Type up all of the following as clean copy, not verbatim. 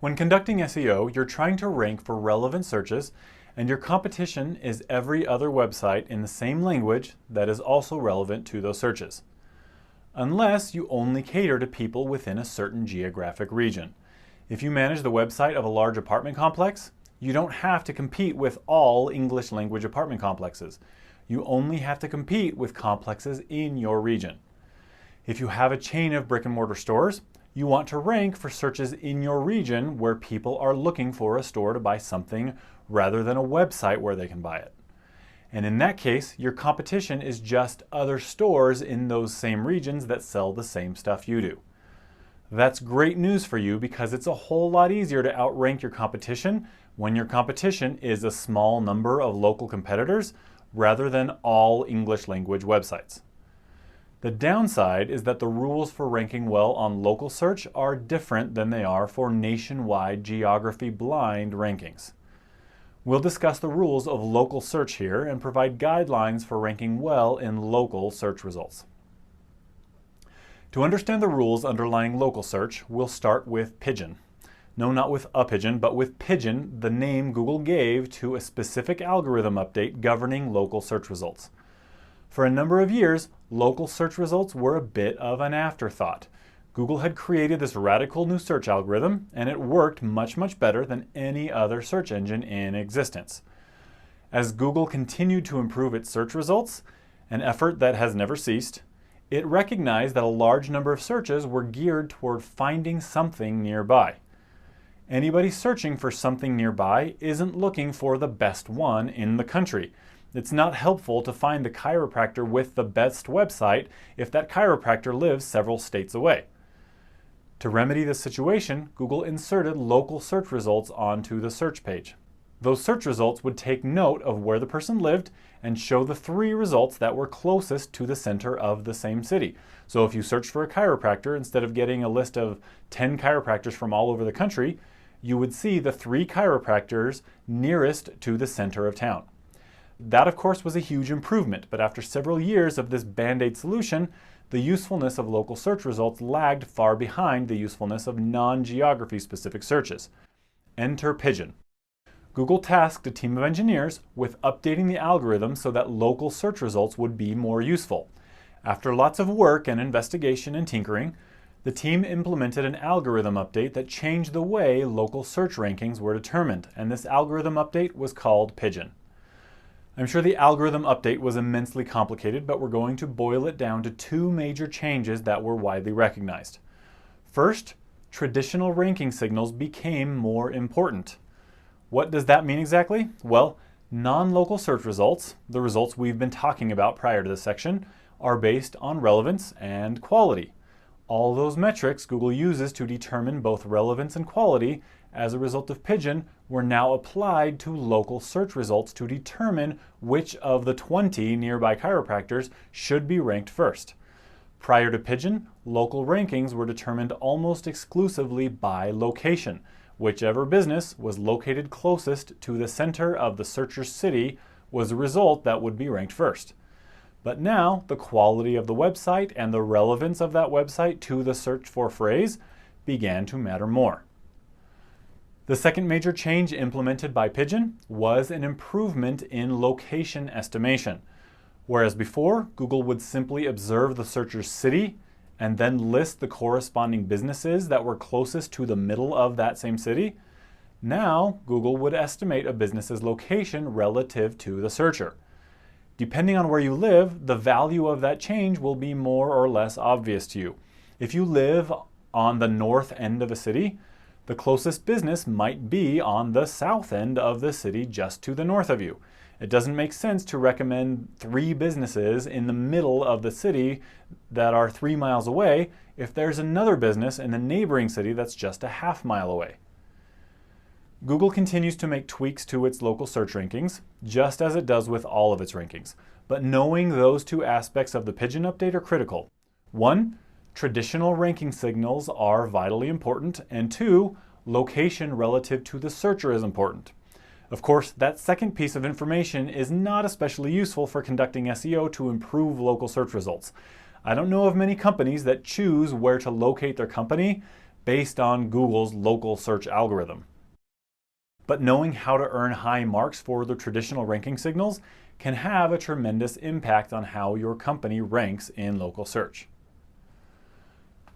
When conducting SEO, you're trying to rank for relevant searches, and your competition is every other website in the same language that is also relevant to those searches. Unless you only cater to people within a certain geographic region. If you manage the website of a large apartment complex, you don't have to compete with all English language apartment complexes. You only have to compete with complexes in your region. If you have a chain of brick and mortar stores, you want to rank for searches in your region where people are looking for a store to buy something rather than a website where they can buy it. And in that case, your competition is just other stores in those same regions that sell the same stuff you do. That's great news for you because it's a whole lot easier to outrank your competition when your competition is a small number of local competitors rather than all English language websites. The downside is that the rules for ranking well on local search are different than they are for nationwide geography-blind rankings. We'll discuss the rules of local search here and provide guidelines for ranking well in local search results. To understand the rules underlying local search, we'll start with Pigeon. No, not with a pigeon, but with Pigeon, the name Google gave to a specific algorithm update governing local search results. For a number of years, local search results were a bit of an afterthought. Google had created this radical new search algorithm, and it worked much better than any other search engine in existence. As Google continued to improve its search results, an effort that has never ceased, it recognized that a large number of searches were geared toward finding something nearby. Anybody searching for something nearby isn't looking for the best one in the country. It's not helpful to find the chiropractor with the best website if that chiropractor lives several states away. To remedy this situation, Google inserted local search results onto the search page. Those search results would take note of where the person lived and show the 3 results that were closest to the center of the same city. So if you searched for a chiropractor, instead of getting a list of 10 chiropractors from all over the country, you would see the 3 chiropractors nearest to the center of town. That, of course, was a huge improvement, but after several years of this band-aid solution, the usefulness of local search results lagged far behind the usefulness of non-geography specific searches. Enter Pigeon. Google tasked a team of engineers with updating the algorithm so that local search results would be more useful. After lots of work and investigation and tinkering, the team implemented an algorithm update that changed the way local search rankings were determined, and this algorithm update was called Pigeon. I'm sure the algorithm update was immensely complicated, but we're going to boil it down to 2 major changes that were widely recognized. First, traditional ranking signals became more important. What does that mean exactly? Well, non-local search results, the results we've been talking about prior to this section, are based on relevance and quality. All those metrics Google uses to determine both relevance and quality as a result of Pigeon were now applied to local search results to determine which of the 20 nearby chiropractors should be ranked first. Prior to Pigeon, local rankings were determined almost exclusively by location. Whichever business was located closest to the center of the searcher's city was the result that would be ranked first. But now, the quality of the website and the relevance of that website to the search for phrase began to matter more. The second major change implemented by Pigeon was an improvement in location estimation. Whereas before, Google would simply observe the searcher's city and then list the corresponding businesses that were closest to the middle of that same city, now Google would estimate a business's location relative to the searcher. Depending on where you live, the value of that change will be more or less obvious to you. If you live on the north end of a city, the closest business might be on the south end of the city just to the north of you. It doesn't make sense to recommend 3 businesses in the middle of the city that are 3 miles away if there's another business in the neighboring city that's just a half mile away. Google continues to make tweaks to its local search rankings, just as it does with all of its rankings. But knowing those 2 aspects of the Pigeon update are critical. 1, traditional ranking signals are vitally important, and 2, location relative to the searcher is important. Of course, that second piece of information is not especially useful for conducting SEO to improve local search results. I don't know of many companies that choose where to locate their company based on Google's local search algorithm. But knowing how to earn high marks for the traditional ranking signals can have a tremendous impact on how your company ranks in local search.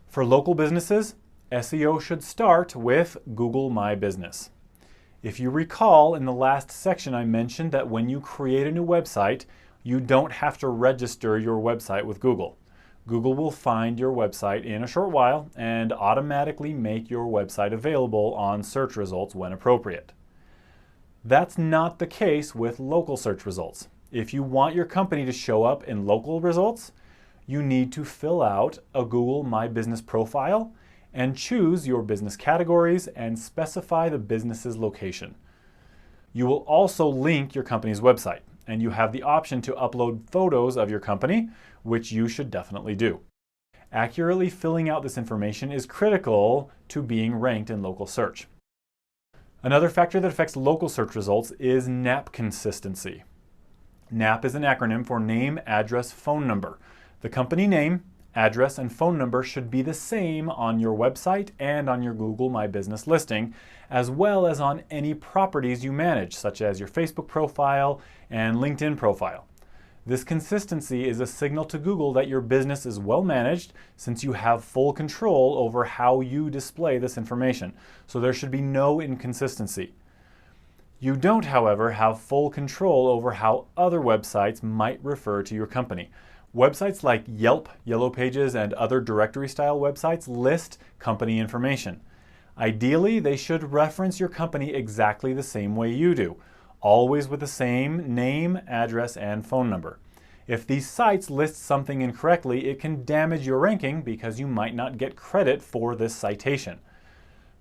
For local businesses, SEO should start with Google My Business. If you recall, in the last section I mentioned that when you create a new website, you don't have to register your website with Google. Google will find your website in a short while and automatically make your website available on search results when appropriate. That's not the case with local search results. If you want your company to show up in local results, you need to fill out a Google My Business profile and choose your business categories and specify the business's location. You will also link your company's website, and you have the option to upload photos of your company, which you should definitely do. Accurately filling out this information is critical to being ranked in local search. Another factor that affects local search results is NAP consistency. NAP is an acronym for name, address, phone number. The company name, address, and phone number should be the same on your website and on your Google My Business listing, as well as on any properties you manage, such as your Facebook profile and LinkedIn profile. This consistency is a signal to Google that your business is well managed, since you have full control over how you display this information, so there should be no inconsistency. You don't, however, have full control over how other websites might refer to your company. Websites like Yelp, Yellow Pages, and other directory-style websites list company information. Ideally, they should reference your company exactly the same way you do, always with the same name, address, and phone number. If these sites list something incorrectly, it can damage your ranking because you might not get credit for this citation.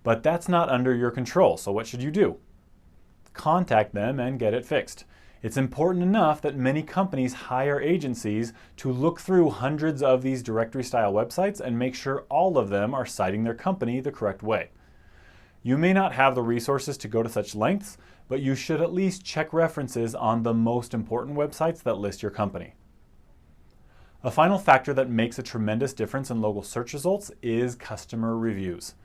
But that's not under your control, so what should you do? Contact them and get it fixed. It's important enough that many companies hire agencies to look through hundreds of these directory-style websites and make sure all of them are citing their company the correct way. You may not have the resources to go to such lengths, but you should at least check references on the most important websites that list your company. A final factor that makes a tremendous difference in local search results is customer reviews.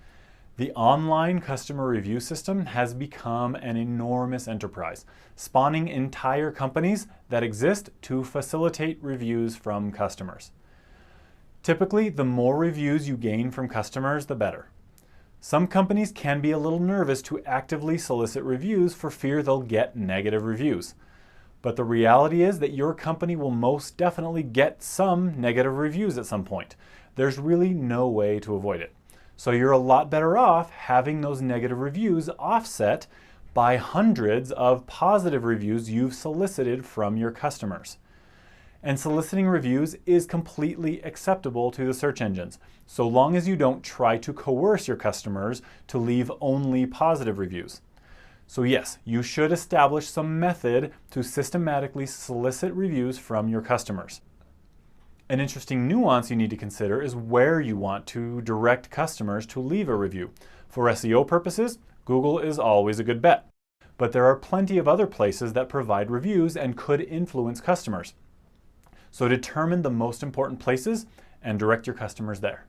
The online customer review system has become an enormous enterprise, spawning entire companies that exist to facilitate reviews from customers. Typically, the more reviews you gain from customers, the better. Some companies can be a little nervous to actively solicit reviews for fear they'll get negative reviews. But the reality is that your company will most definitely get some negative reviews at some point. There's really no way to avoid it. So you're a lot better off having those negative reviews offset by hundreds of positive reviews you've solicited from your customers. And soliciting reviews is completely acceptable to the search engines, so long as you don't try to coerce your customers to leave only positive reviews. So yes, you should establish some method to systematically solicit reviews from your customers. An interesting nuance you need to consider is where you want to direct customers to leave a review. For SEO purposes, Google is always a good bet. But there are plenty of other places that provide reviews and could influence customers. So determine the most important places and direct your customers there.